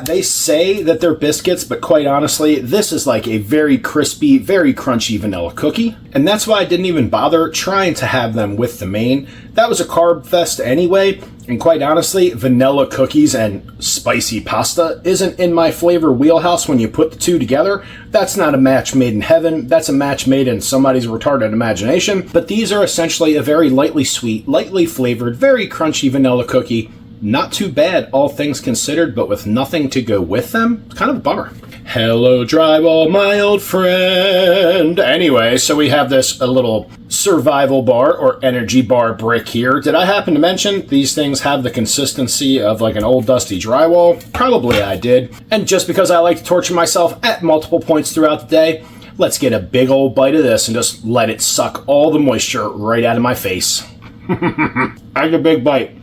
They say that they're biscuits, but quite honestly, this is like a very crispy, very crunchy vanilla cookie. And that's why I didn't even bother trying to have them with the main. That was a carb fest anyway. And quite honestly, vanilla cookies and spicy pasta isn't in my flavor wheelhouse when you put the two together. That's not a match made in heaven. That's a match made in somebody's retarded imagination. But these are essentially a very lightly sweet, lightly flavored, very crunchy vanilla cookie. Not too bad, all things considered, but with nothing to go with them, it's kind of a bummer. Hello, drywall, my old friend. Anyway, so we have this a little survival bar or energy bar brick here. Did I happen to mention these things have the consistency of like an old dusty drywall? Probably I did. And just because I like to torture myself at multiple points throughout the day, let's get a big old bite of this and just let it suck all the moisture right out of my face. I get a big bite.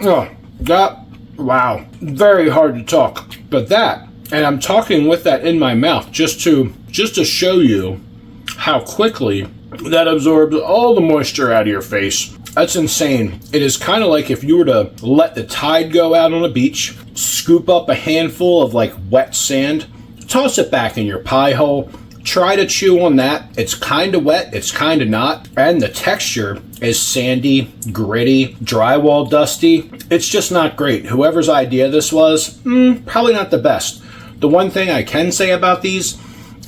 Oh, wow. Very hard to talk. But that, and I'm talking with that in my mouth just to show you how quickly that absorbs all the moisture out of your face. That's insane. It is kind of like if you were to let the tide go out on a beach, scoop up a handful of like wet sand, toss it back in your pie hole, try to chew on that. It's kind of wet, it's kind of not, and the texture is sandy, gritty, drywall dusty. It's just not great. Whoever's idea this was, probably not the best. The one thing I can say about these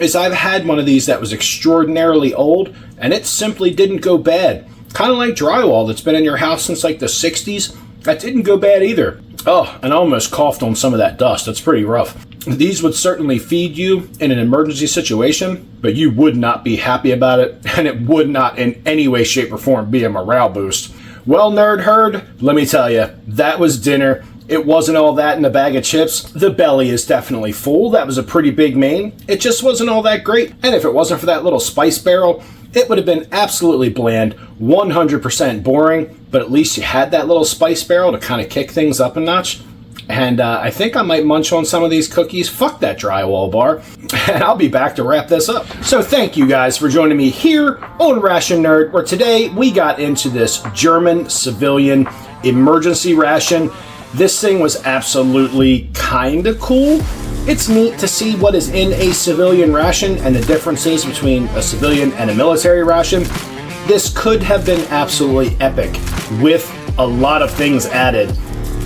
is I've had one of these that was extraordinarily old, and it simply didn't go bad. Kind of like drywall that's been in your house since like the 60s. That didn't go bad either. Oh, and I almost coughed on some of that dust. That's pretty rough. These would certainly feed you in an emergency situation, but you would not be happy about it, and it would not in any way, shape, or form be a morale boost. Well, nerd herd, let me tell you, that was dinner. It wasn't all that in a bag of chips. The belly is definitely full. That was a pretty big main. It just wasn't all that great, and if it wasn't for that little spice barrel, it would have been absolutely bland, 100% boring, but at least you had that little spice barrel to kind of kick things up a notch. And I think I might munch on some of these cookies. Fuck that drywall bar. And I'll be back to wrap this up. So thank you guys for joining me here on Ration Nerd, where today we got into this German Civilian Emergency Ration. This thing was absolutely kind of cool. It's neat to see what is in a civilian ration and the differences between a civilian and a military ration. This could have been absolutely epic with a lot of things added.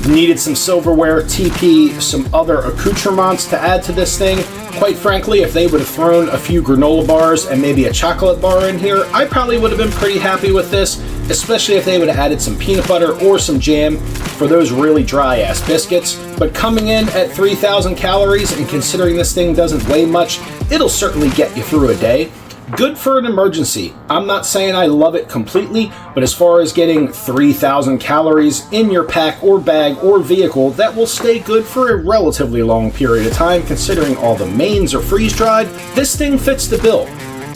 Needed some silverware, TP, some other accoutrements to add to this thing. Quite frankly, if they would have thrown a few granola bars and maybe a chocolate bar in here, I probably would have been pretty happy with this, especially if they would have added some peanut butter or some jam for those really dry ass biscuits. But coming in at 3,000 calories and considering this thing doesn't weigh much, it'll certainly get you through a day. Good for an emergency. I'm not saying I love it completely, but as far as getting 3,000 calories in your pack or bag or vehicle, that will stay good for a relatively long period of time considering all the mains are freeze-dried, this thing fits the bill.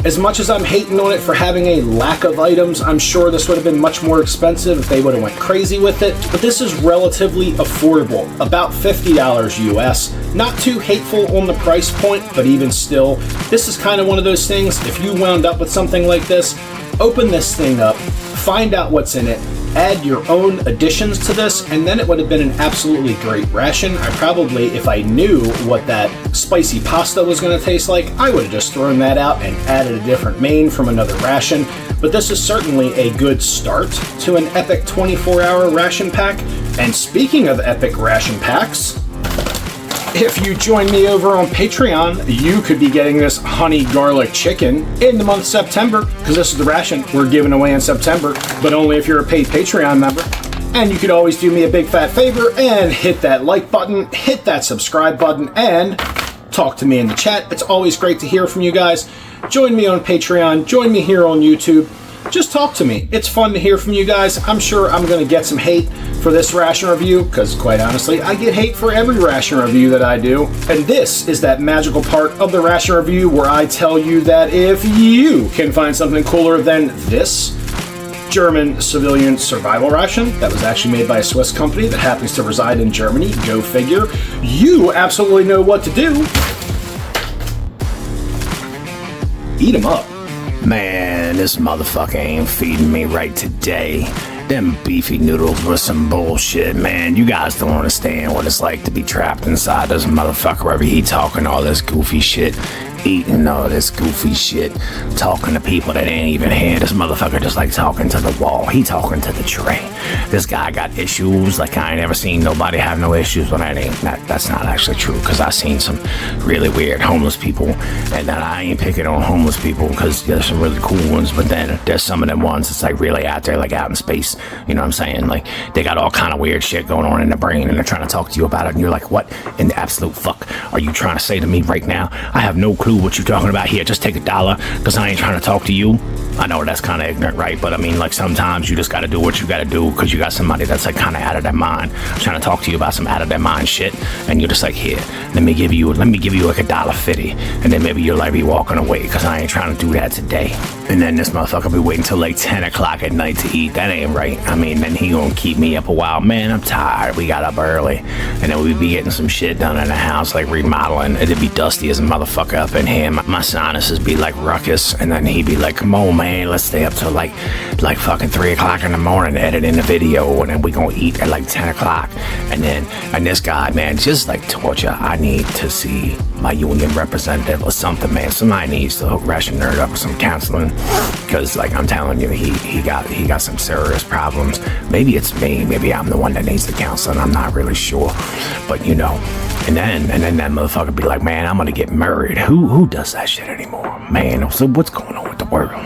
As much as I'm hating on it for having a lack of items, I'm sure this would have been much more expensive if they would have went crazy with it, but this is relatively affordable, about $50 US. Not too hateful on the price point, but even still, this is kind of one of those things, if you wound up with something like this, open this thing up, find out what's in it, add your own additions to this, and then it would have been an absolutely great ration. I probably, if I knew what that spicy pasta was going to taste like, I would have just thrown that out and added a different main from another ration. But this is certainly a good start to an epic 24-hour ration pack. And speaking of epic ration packs, if you join me over on Patreon, you could be getting this honey garlic chicken in the month of September, because this is the ration we're giving away in September, but only if you're a paid Patreon member. And you could always do me a big fat favor and hit that like button, hit that subscribe button, and talk to me in the chat. It's always great to hear from you guys. Join me on Patreon, join me here on YouTube. Just talk to me. It's fun to hear from you guys. I'm sure I'm going to get some hate for this ration review, because quite honestly, I get hate for every ration review that I do. And this is that magical part of the ration review where I tell you that if you can find something cooler than this German civilian survival ration that was actually made by a Swiss company that happens to reside in Germany, go figure, you absolutely know what to do. Eat 'em up. Man, this motherfucker ain't feeding me right today. Them beefy noodles were some bullshit, man. You guys don't understand what it's like to be trapped inside this motherfucker wherever he talking all this goofy shit, eating all this goofy shit, talking to people that ain't even here. This motherfucker just like talking to the wall. He talking to the tray. This guy got issues like I ain't ever seen nobody have no issues, but that's not actually true, because I seen some really weird homeless people, and that I ain't picking on homeless people because there's some really cool ones, but then there's some of them ones that's like really out there, like out in space. You know what I'm saying? Like, they got all kind of weird shit going on in their brain, and they're trying to talk to you about it, and you're like, what in the absolute fuck are you trying to say to me right now? I have no clue what you're talking about here. Just take $1, because I ain't trying to talk to you. I know that's kind of ignorant, right? But I mean, like, sometimes you just got to do what you got to do, because you got somebody that's like kind of out of their mind, trying to talk to you about some out of their mind shit, and you're just like, here, let me give you like $1.50, and then maybe you'll like be walking away, because I ain't trying to do that today. And then this motherfucker be waiting till like 10 o'clock at night to eat. That ain't right. I mean, then he gonna keep me up a while. Man, I'm tired. We got up early, and then we'd be getting some shit done in the house, like remodeling. It'd be dusty as a motherfucker up in here. My sinuses be like ruckus, and then he'd be like, come on, man, let's stay up till like fucking 3 o'clock in the morning editing the video, and then we gonna eat at like 10 o'clock. And this guy, man, just like torture. I need to see my union representative or something, man. Somebody needs to hook Ration Nerd up with some counseling, because like I'm telling you, he got some serious problems. Maybe it's me. Maybe I'm the one that needs the counseling. I'm not really sure, but you know. And then that motherfucker be like, man, I'm gonna get married. Who does that shit anymore, man? So what's going on with the world?